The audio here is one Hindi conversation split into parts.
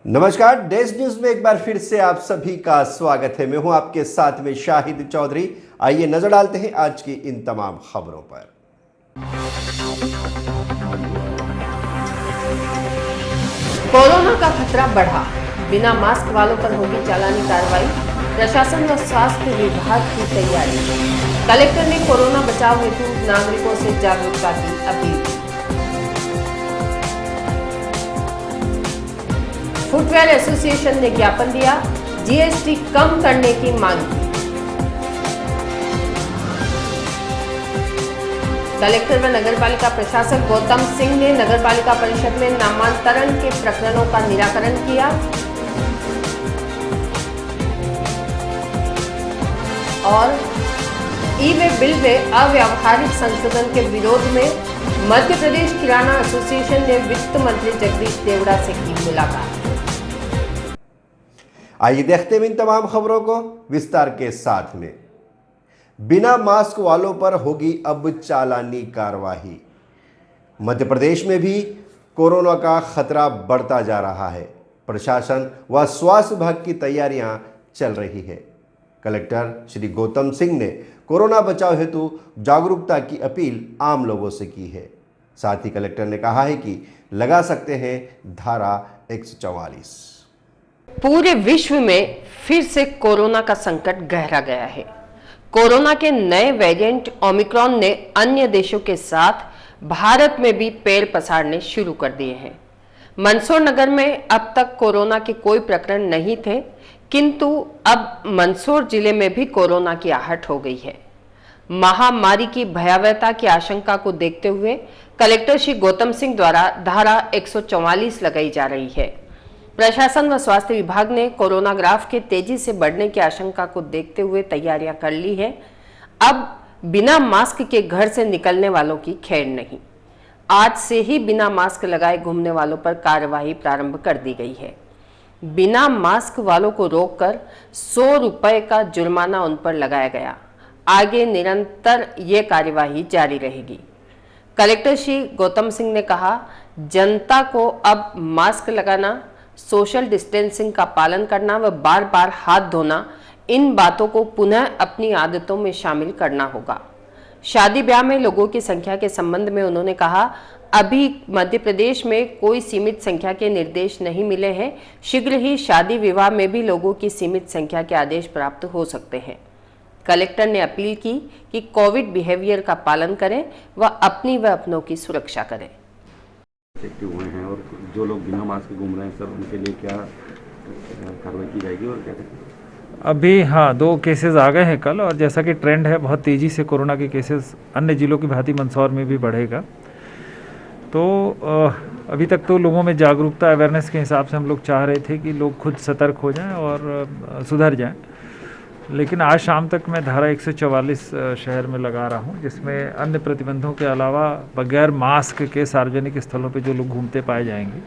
नमस्कार, देश न्यूज में एक बार फिर से आप सभी का स्वागत है। मैं हूं आपके साथ में शाहिद चौधरी। आइए नजर डालते हैं आज की इन तमाम खबरों पर। कोरोना का खतरा बढ़ा, बिना मास्क वालों पर होगी चालानी कार्रवाई। प्रशासन व स्वास्थ्य विभाग की तैयारी। कलेक्टर ने कोरोना बचाव हेतु नागरिकों से जागरूकता की अपील की। फुटवेयर एसोसिएशन ने ज्ञापन दिया, जीएसटी कम करने की मांग की। कलेक्टर व नगरपालिका प्रशासक गौतम सिंह ने नगरपालिका परिषद में नामांतरण के प्रकरणों का निराकरण किया और ई-वे बिल में अव्यावहारिक संशोधन के विरोध में मध्य प्रदेश किराना एसोसिएशन ने वित्त मंत्री जगदीश देवड़ा से की मुलाकात। आइए देखते हैं इन तमाम खबरों को विस्तार के साथ में। बिना मास्क वालों पर होगी अब चालानी कार्रवाई। मध्य प्रदेश में भी कोरोना का खतरा बढ़ता जा रहा है। प्रशासन व स्वास्थ्य विभाग की तैयारियां चल रही है। कलेक्टर श्री गौतम सिंह ने कोरोना बचाव हेतु जागरूकता की अपील आम लोगों से की है। साथ ही कलेक्टर ने कहा है कि लगा सकते हैं धारा 144। पूरे विश्व में फिर से कोरोना का संकट गहरा गया है। कोरोना के नए वेरिएंट ओमिक्रॉन ने अन्य देशों के साथ भारत में भी पैर पसारने शुरू कर दिए हैं। मंदसौर नगर में अब तक कोरोना के कोई प्रकरण नहीं थे, किंतु अब मंदसौर जिले में भी कोरोना की आहट हो गई है। महामारी की भयावहता की आशंका को देखते हुए कलेक्टर श्री गौतम सिंह द्वारा धारा 144 लगाई जा रही है। प्रशासन व स्वास्थ्य विभाग ने कोरोना ग्राफ के तेजी से बढ़ने की आशंका को देखते हुए तैयारियां कर ली है। अब बिना मास्क के घर से निकलने वालों की खैर नहीं। आज से ही बिना मास्क लगाए घूमने वालों पर कार्यवाही प्रारंभ कर दी गई है। बिना मास्क वालों को रोककर 100 रुपए का जुर्माना उन पर लगाया गया। आगे निरंतर ये कार्यवाही जारी रहेगी। कलेक्टर श्री गौतम सिंह ने कहा, जनता को अब मास्क लगाना, सोशल डिस्टेंसिंग का पालन करना व बार बार हाथ धोना, इन बातों को पुनः अपनी आदतों में शामिल करना होगा। शादी ब्याह में लोगों की संख्या के संबंध में उन्होंने कहा, अभी मध्य प्रदेश में कोई सीमित संख्या के निर्देश नहीं मिले हैं। शीघ्र ही शादी विवाह में भी लोगों की सीमित संख्या के आदेश प्राप्त हो सकते हैं। कलेक्टर ने अपील की कि कोविड बिहेवियर का पालन करें व अपनी व अपनों की सुरक्षा करें। एक्टिव हुए हैं और जो लोग बिना मास्क घूम रहे हैं सर, उनके लिए क्या कार्रवाई की जाएगी और क्या? अभी 2 केसेस आ गए हैं कल, और जैसा कि ट्रेंड है बहुत तेज़ी से कोरोना के केसेस अन्य जिलों की भांति मंदसौर में भी बढ़ेगा। तो अभी तक तो लोगों में जागरूकता अवेयरनेस के हिसाब से हम लोग चाह रहे थे कि लोग खुद सतर्क हो जाएं और सुधर जाएं, लेकिन आज शाम तक मैं धारा 144 शहर में लगा रहा हूं, जिसमें अन्य प्रतिबंधों के अलावा बगैर मास्क के सार्वजनिक स्थलों पे जो लोग घूमते पाए जाएंगे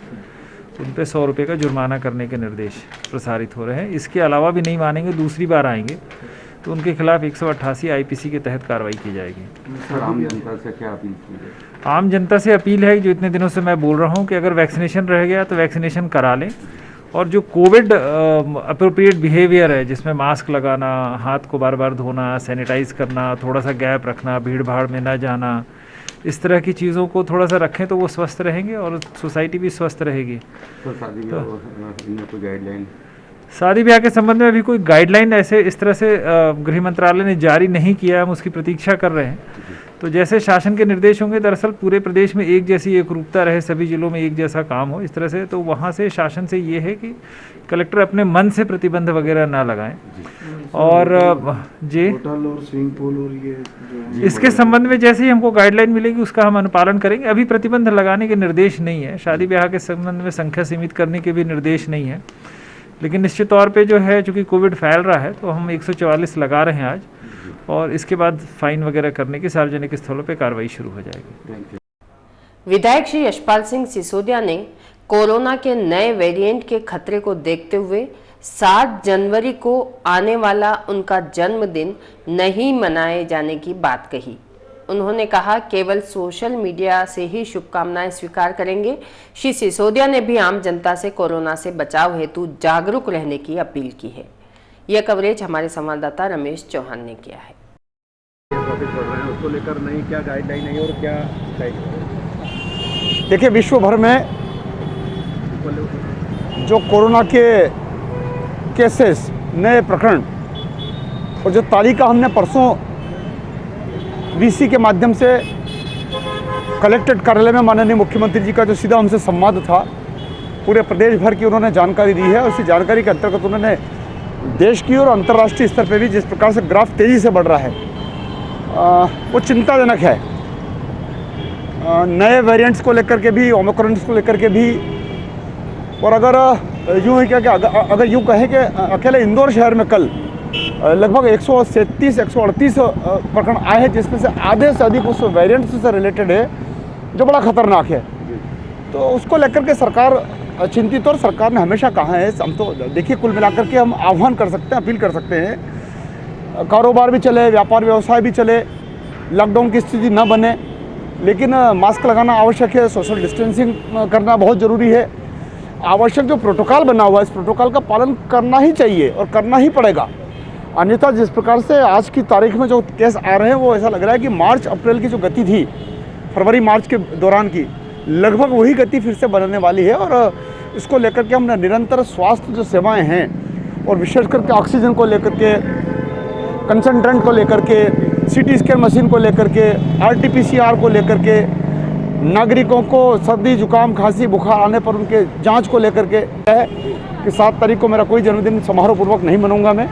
उन पे 100 रुपये का जुर्माना करने के निर्देश प्रसारित हो रहे हैं। इसके अलावा भी नहीं मानेंगे, दूसरी बार आएंगे तो उनके खिलाफ 188 आईपीसी के तहत कार्रवाई की जाएगी। आम जनता से क्या अपील की है? आम जनता से अपील है, जो इतने दिनों से मैं बोल रहा हूँ कि अगर वैक्सीनेशन रह गया तो वैक्सीनेशन करा लें, और जो कोविड अप्रोप्रिएट बिहेवियर है, जिसमें मास्क लगाना, हाथ को बार बार धोना, सैनिटाइज करना, थोड़ा सा गैप रखना, भीड़ भाड़ में न जाना, इस तरह की चीज़ों को थोड़ा सा रखें तो वो स्वस्थ रहेंगे और सोसाइटी भी स्वस्थ रहेगी। तो शादी ब्याह के संबंध में अभी कोई गाइडलाइन ऐसे इस तरह से गृह मंत्रालय ने जारी नहीं किया, हम उसकी प्रतीक्षा कर रहे हैं। तो जैसे शासन के निर्देश होंगे, दरअसल पूरे प्रदेश में एक जैसी एकरूपता रहे, सभी जिलों में एक जैसा काम हो, इस तरह से, तो वहाँ से शासन से ये है कि कलेक्टर अपने मन से प्रतिबंध वगैरह ना लगाएं। और जी होटल और स्विमिंग पूल और ये इसके संबंध में जैसे ही हमको गाइडलाइन मिलेगी उसका हम अनुपालन करेंगे। अभी प्रतिबंध लगाने के निर्देश नहीं है। शादी ब्याह के संबंध में संख्या सीमित करने के भी निर्देश नहीं है, लेकिन निश्चित तौर पे जो है, चूँकि कोविड फैल रहा है, तो हम 144 लगा रहे हैं आज, और इसके बाद फाइन वगैरह करने की सार्वजनिक स्थलों पे कार्रवाई शुरू हो जाएगी। विधायक श्री यशपाल सिंह सिसोदिया ने कोरोना के नए वेरिएंट के खतरे को देखते हुए 7 जनवरी को आने वाला उनका जन्मदिन नहीं मनाए जाने की बात कही। उन्होंने कहा केवल सोशल मीडिया से ही शुभकामनाएं स्वीकार करेंगे। श्री सिसोदिया ने भी आम जनता से कोरोना से बचाव हेतु जागरूक रहने की अपील की है। यह कवरेज हमारे संवाददाता रमेश चौहान ने किया है। टॉपिक पढ़ रहे हैं, उसको लेकर नई क्या गाइडलाइन है और क्या गाइड? देखिए, विश्व भर में जो कोरोना के केसेस, नए प्रकरण और जो तालिका हमने परसों वीसी के माध्यम से कलेक्टेड कार्यालय में माननीय मुख्यमंत्री जी का जो सीधा हमसे संवाद था, पूरे प्रदेश भर की उन्होंने जानकारी दी है। उसी जानकारी के अंतर्गत उन्होंने देश की और अंतर्राष्ट्रीय स्तर पे भी जिस प्रकार से ग्राफ तेज़ी से बढ़ रहा है वो चिंताजनक है। नए वेरिएंट्स को लेकर के भी, ओमिक्रॉन को लेकर के भी, और अगर यूँ है क्या कि अगर यूँ कहें कि अकेले इंदौर शहर में कल लगभग 137-138 प्रकरण आए हैं, जिसमें से आधे से अधिक उस वेरिएंट्स से रिलेटेड है जो बड़ा खतरनाक है। तो उसको लेकर के सरकार चिंतित, और सरकार ने हमेशा कहा है, हम तो देखिए कुल मिलाकर के हम आह्वान कर सकते हैं, अपील कर सकते हैं, कारोबार भी चले, व्यापार व्यवसाय भी चले, लॉकडाउन की स्थिति न बने, लेकिन मास्क लगाना आवश्यक है, सोशल डिस्टेंसिंग करना बहुत ज़रूरी है। आवश्यक जो प्रोटोकॉल बना हुआ है, इस प्रोटोकॉल का पालन करना ही चाहिए और करना ही पड़ेगा। अन्यथा जिस प्रकार से आज की तारीख में जो केस आ रहे हैं, वो ऐसा लग रहा है कि मार्च अप्रैल की जो गति थी, फरवरी मार्च के दौरान की, लगभग वही गति फिर से बनने वाली है। और इसको लेकर के हमने निरंतर स्वास्थ्य जो सेवाएं हैं, और विशेष करके ऑक्सीजन को लेकर के, कंसंट्रेंट को लेकर के, सीटी स्कैन मशीन को लेकर के, RT-PCR को लेकर के, नागरिकों को सर्दी जुकाम खांसी बुखार आने पर उनके जांच को लेकर के है कि 7 तारीख को मेरा कोई जन्मदिन समारोह पूर्वक नहीं मनूंगा मैं।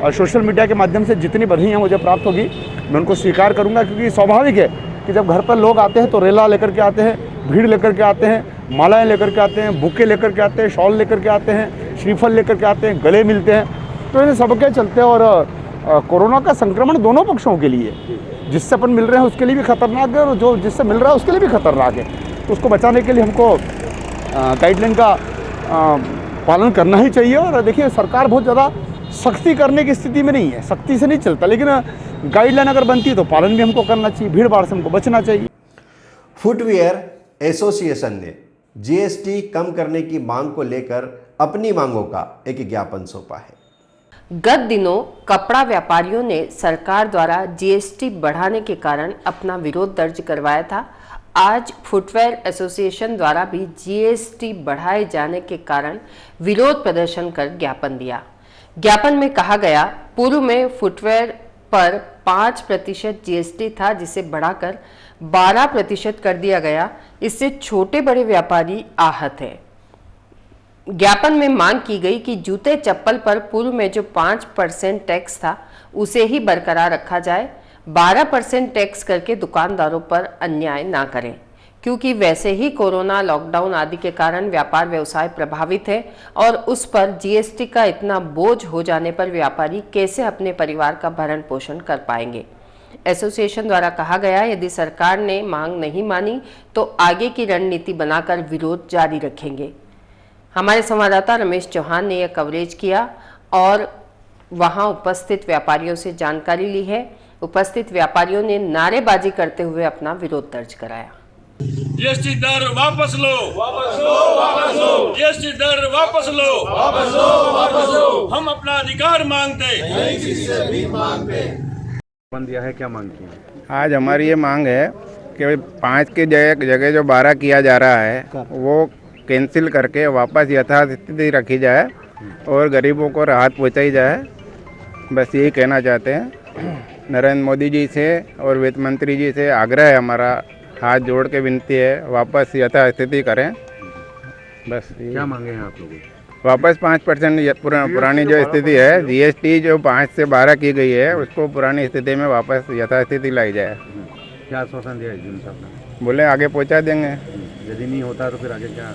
और सोशल मीडिया के माध्यम से जितनी बधाइयाँ मुझे प्राप्त होगी मैं उनको स्वीकार करूंगा, क्योंकि स्वाभाविक है कि जब घर पर लोग आते हैं तो रेला लेकर के आते हैं, भीड़ लेकर के आते हैं, मालाएँ लेकर के आते हैं, बुके लेकर के आते हैं, शॉल लेकर के आते हैं, श्रीफल लेकर के आते हैं, गले मिलते हैं। तो इन सबके चलते और कोरोना का संक्रमण दोनों पक्षों के लिए, जिससे अपन मिल रहे हैं उसके लिए भी खतरनाक है, और जो जिससे मिल रहा है उसके लिए भी खतरनाक है। तो उसको बचाने के लिए हमको गाइडलाइन का पालन करना ही चाहिए। और देखिए, सरकार बहुत ज़्यादा सख्ती करने की स्थिति में नहीं है, सख्ती से नहीं चलता, लेकिन गाइडलाइन अगर बनती है तो पालन भी हमको करना चाहिए, भीड़ भाड़ से हमको बचना चाहिए। फुटवियर एसोसिएशन ने जीएसटी कम करने की मांग को लेकर अपनी मांगों का एक ज्ञापन सौंपा है। गत दिनों कपड़ा व्यापारियों ने सरकार द्वारा जीएसटी बढ़ाने के कारण अपना विरोध दर्ज करवाया था। आज फुटवेयर एसोसिएशन द्वारा भी जीएसटी बढ़ाए जाने के कारण विरोध प्रदर्शन कर ज्ञापन दिया। ज्ञापन में कहा गया, पूर्व में फुटवेयर पर 5% जीएसटी था, जिसे बढ़ाकर 12% कर दिया गया। इससे छोटे बड़े व्यापारी आहत हैं। ज्ञापन में मांग की गई कि जूते चप्पल पर पूर्व में जो 5% टैक्स था उसे ही बरकरार रखा जाए, 12% टैक्स करके दुकानदारों पर अन्याय ना करें, क्योंकि वैसे ही कोरोना, लॉकडाउन आदि के कारण व्यापार व्यवसाय प्रभावित है और उस पर जीएसटी का इतना बोझ हो जाने पर व्यापारी कैसे अपने परिवार का भरण पोषण कर पाएंगे। एसोसिएशन द्वारा कहा गया, यदि सरकार ने मांग नहीं मानी तो आगे की रणनीति बनाकर विरोध जारी रखेंगे। हमारे संवाददाता रमेश चौहान ने यह कवरेज किया और वहां उपस्थित व्यापारियों से जानकारी ली है। उपस्थित व्यापारियों ने नारेबाजी करते हुए अपना विरोध दर्ज कराया। जीएसटी दर वापस लो, वापस लो, वापस लो। जीएसटी दर वापस लो, वापस लो, वापस लो। हम अपना अधिकार मांगते, नई चीज़ें भी मांगते। बंद दिया है, क्या मांग की है? आज हमारी ये मांग है कि 5 की जगह जो 12 किया जा रहा है वो कैंसिल करके वापस यथास्थिति रखी जाए और गरीबों को राहत पहुंचाई जाए। बस यही कहना चाहते हैं। नरेंद्र मोदी जी से और वित्त मंत्री जी से आग्रह है, हमारा हाथ जोड़ के विनती है, वापस यथास्थिति करें। बस क्या मांगे हैं आप लोग? वापस 5% पुरानी जो स्थिति है, जीएसटी जो 5 से 12 की गई है, उसको पुरानी स्थिति में वापस यथास्थिति लाई जाए। क्या आश्वासन दिया है साहब ने? बोले आगे पहुंचा देंगे। यदि नहीं होता तो फिर आगे क्या?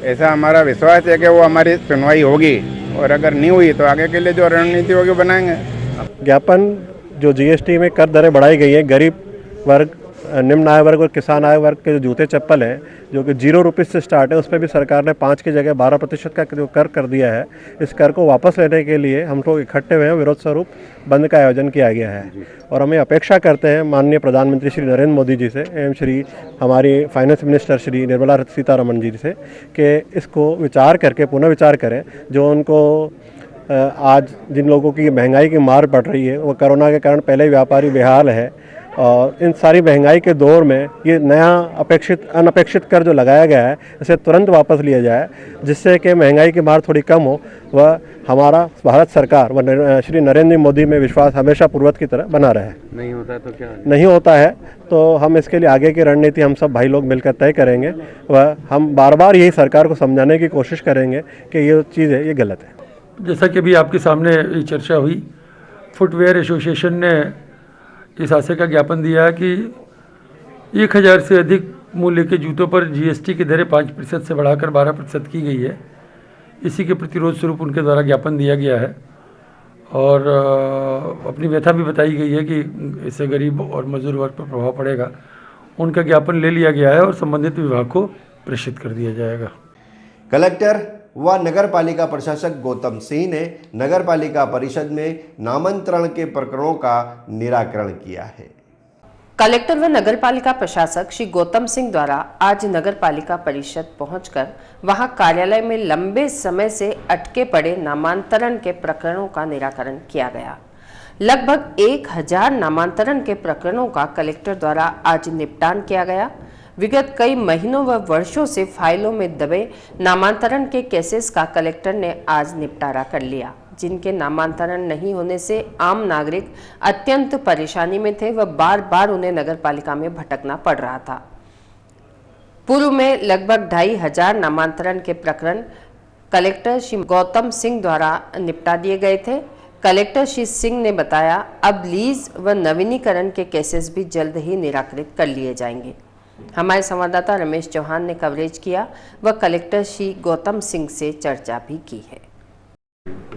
ऐसा हमारा विश्वास है कि वो हमारी सुनवाई होगी, और अगर नहीं हुई तो आगे के लिए जो रणनीति होगी बनाएंगे। ज्ञापन जो जीएसटी में कर दरें बढ़ाई गई है, गरीब वर्ग निम्न आय वर्ग और किसान आय वर्ग के जो जूते चप्पल हैं जो कि 0 रुपीज़ से स्टार्ट है, उस पर भी सरकार ने 5 की जगह 12% का जो कर दिया है, इस कर को वापस लेने के लिए हम लोग इकट्ठे हुए हैं। विरोध स्वरूप बंद का आयोजन किया गया है और हमें अपेक्षा करते हैं माननीय प्रधानमंत्री श्री नरेंद्र मोदी जी से एवं श्री हमारी फाइनेंस मिनिस्टर श्री निर्मला सीतारमण जी से कि इसको विचार करके पुनः विचार करें। जो उनको आज जिन लोगों की महंगाई की मार पड़ रही है, वो कोरोना के कारण पहले ही व्यापारी बेहाल है और इन सारी महंगाई के दौर में ये नया अनपेक्षित कर जो लगाया गया है, इसे तुरंत वापस लिया जाए, जिससे कि महंगाई की मार थोड़ी कम हो। वह हमारा भारत सरकार व श्री नरेंद्र मोदी में विश्वास हमेशा पूर्ववत की तरह बना रहे। नहीं होता है तो क्या नहीं होता है तो हम इसके लिए आगे की रणनीति हम सब भाई लोग मिलकर तय करेंगे। वह हम बार बार यही सरकार को समझाने की कोशिश करेंगे कि ये चीज़ है, ये गलत है। जैसा कि अभी आपके सामने ये चर्चा हुई, फुटवेयर एसोसिएशन ने इस आशय का ज्ञापन दिया है कि 1000 से अधिक मूल्य के जूतों पर जीएसटी की दरें 5% से बढ़ाकर 12% की गई है। इसी के प्रतिरोध स्वरूप उनके द्वारा ज्ञापन दिया गया है और अपनी व्यथा भी बताई गई है कि इससे गरीब और मजदूर वर्ग पर प्रभाव पड़ेगा। उनका ज्ञापन ले लिया गया है और संबंधित विभाग को प्रेषित कर दिया जाएगा। कलेक्टर व नगर पालिका प्रशासक गौतम सिंह ने नगर पालिका परिषद में नामांतरण के प्रकरणों का निराकरण किया है। कलेक्टर व नगर पालिका प्रशासक श्री गौतम सिंह द्वारा आज नगर पालिका परिषद पहुंचकर वहां कार्यालय में लंबे समय से अटके पड़े नामांतरण के प्रकरणों का निराकरण किया गया। लगभग 1000 नामांतरण के प्रकरणों का कलेक्टर द्वारा आज निपटान किया गया। विगत कई महीनों व वर्षों से फाइलों में दबे नामांतरण के केसेस का कलेक्टर ने आज निपटारा कर लिया, जिनके नामांतरण नहीं होने से आम नागरिक अत्यंत परेशानी में थे व बार बार उन्हें नगर पालिका में भटकना पड़ रहा था। पूर्व में लगभग 2500 नामांतरण के प्रकरण कलेक्टर श्री गौतम सिंह द्वारा निपटा दिए गए थे। कलेक्टर श्री सिंह ने बताया अब लीज व नवीनीकरण के केसेस भी जल्द ही निराकृत कर लिए जाएंगे। हमारे संवाददाता रमेश चौहान ने कवरेज किया व कलेक्टर श्री गौतम सिंह से चर्चा भी की है।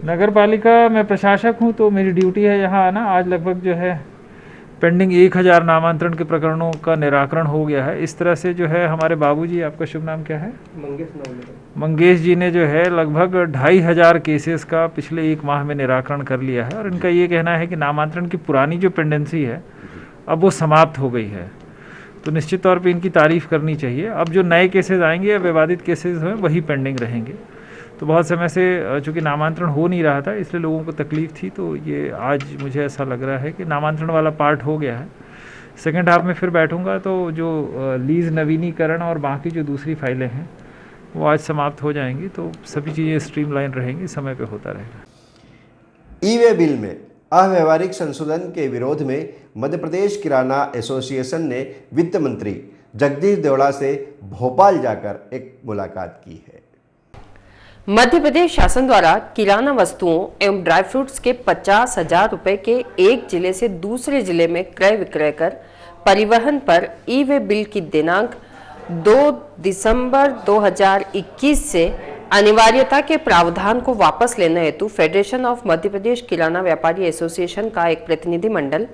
नगर पालिका में प्रशासक हूं तो मेरी ड्यूटी है यहाँ आना। आज लगभग जो है पेंडिंग 1000 नामांतरण के प्रकरणों का निराकरण हो गया है। इस तरह से जो है हमारे बाबूजी, आपका शुभ नाम क्या है? मंगेश जी ने जो है लगभग 2500 केसेस का पिछले 1 माह में निराकरण कर लिया है और इनका ये कहना है कि नामांतरण की पुरानी जो पेंडेंसी है अब वो समाप्त हो गई है, तो निश्चित तौर पे इनकी तारीफ़ करनी चाहिए। अब जो नए केसेस आएंगे या विवादित केसेस हैं वही पेंडिंग रहेंगे। तो बहुत समय से चूँकि नामांतरण हो नहीं रहा था इसलिए लोगों को तकलीफ थी, तो ये आज मुझे ऐसा लग रहा है कि नामांतरण वाला पार्ट हो गया है। सेकंड हाफ में फिर बैठूंगा तो जो लीज नवीनीकरण और बाकी जो दूसरी फाइलें हैं वो आज समाप्त हो जाएंगी, तो सभी चीज़ें स्ट्रीमलाइन रहेंगी, समय पे होता रहेगा। ई-वे बिल में अव्यवहारिक संशोधन के विरोध में मध्य प्रदेश किराना एसोसिएशन ने वित्त मंत्री जगदीश देवड़ा से भोपाल जाकर एक मुलाकात की है। मध्य प्रदेश शासन द्वारा किराना वस्तुओं एवं ड्राई फ्रूट्स के 50,000 रुपए के एक जिले से दूसरे जिले में क्रय विक्रय कर परिवहन पर ई-वे बिल की दिनांक 2 दिसंबर 2021 से अनिवार्यता के प्रावधान को वापस लेने हेतु फेडरेशन ऑफ मध्य प्रदेश किराना व्यापारी एसोसिएशन का एक प्रतिनिधि मंडल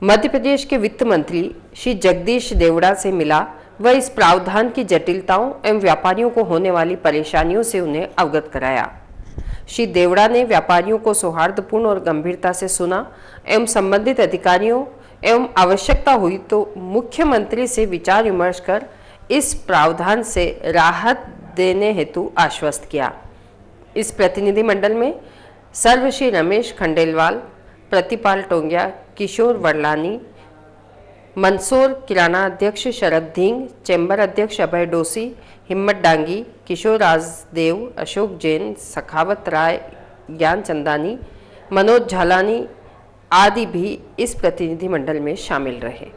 मध्य प्रदेश के वित्त मंत्री श्री जगदीश देवड़ा से मिला व इस प्रावधान की जटिलताओं एवं व्यापारियों को होने वाली परेशानियों से उन्हें अवगत कराया। श्री देवड़ा ने व्यापारियों को सौहार्दपूर्ण और गंभीरता से सुना एवं संबंधित अधिकारियों एवं आवश्यकता हुई तो मुख्यमंत्री से विचार विमर्श कर इस प्रावधान से राहत देने हेतु आश्वस्त किया। इस प्रतिनिधि मंडल में सर्वश्री रमेश खंडेलवाल, प्रतिपाल टोंगिया, किशोर वरलानी, मंदसौर किराना अध्यक्ष शरद धींग, चैम्बर अध्यक्ष अभय डोसी, हिम्मत डांगी, किशोर राजदेव, अशोक जैन, सखावत राय, ज्ञान चंदानी, मनोज झालानी आदि भी इस प्रतिनिधि मंडल में शामिल रहे।